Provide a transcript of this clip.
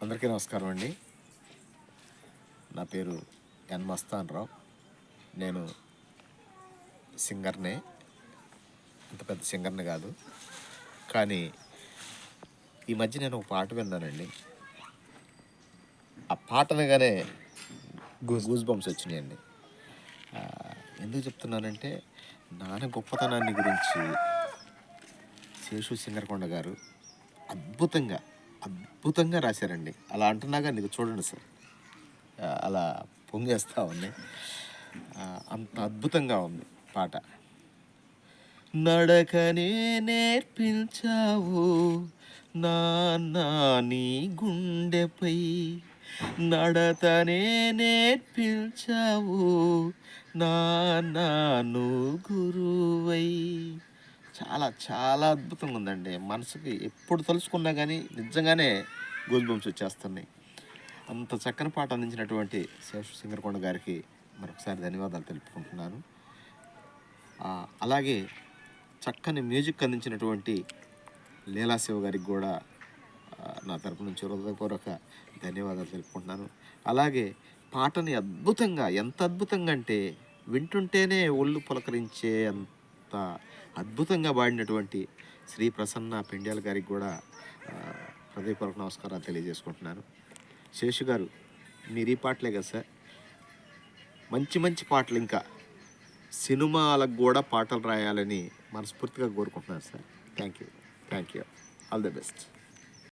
అందరికీ నమస్కారం అండి. నా పేరు ఎన్ మస్తాన్ రావు. నేను సింగర్నే, అంత పెద్ద సింగర్ని కాదు. కానీ ఈ మధ్య నేను ఒక పాట విన్నానండి. ఆ పాట వినగానే గూస్ బంప్స్ వచ్చినాయండి. ఎందుకు చెప్తున్నానంటే, నాన్న గొప్పతనాన్ని గురించి శేషు సింగరకొండ గారు అద్భుతంగా రాశారండి. అలా అంటున్నాగా నీకు చూడండి సార్, అలా పొంగేస్తూ ఉంది. అంత అద్భుతంగా ఉంది పాట. నడకనే నేర్పించావు నాన్న నీ గుండెపై, నడతనే నేర్పించావు నాన్న నువ్వు గురువై. చాలా చాలా అద్భుతంగా ఉందండి. మనసుకి ఎప్పుడు తలుచుకున్నా కానీ నిజంగానే గూస్ బంప్స్ వచ్చేస్తున్నాయి. అంత చక్కని పాట అందించినటువంటి శేషు సింగరకొండ గారికి మరొకసారి ధన్యవాదాలు తెలుపుకుంటున్నాను. అలాగే చక్కని మ్యూజిక్ అందించినటువంటి లీలాశివ గారికి కూడా నా తరపు నుంచి హృదయపూర్వక ధన్యవాదాలు తెలుపుకుంటున్నాను. అలాగే పాటని ఎంత అద్భుతంగా అంటే వింటుంటేనే ఒళ్ళు పులకరించే అంత అద్భుతంగా పాడినటువంటి శ్రీ ప్రసన్న పెండ్యాల గారికి కూడా హృదయపూర్వక నమస్కారాలు తెలియజేసుకుంటున్నాను. శేషు గారు, మీరు ఈ పాటలే కదా సార్, మంచి పాటలు ఇంకా సినిమాలకు కూడా పాటలు రాయాలని మనస్ఫూర్తిగా కోరుకుంటున్నాను sir. Thank you. All the best.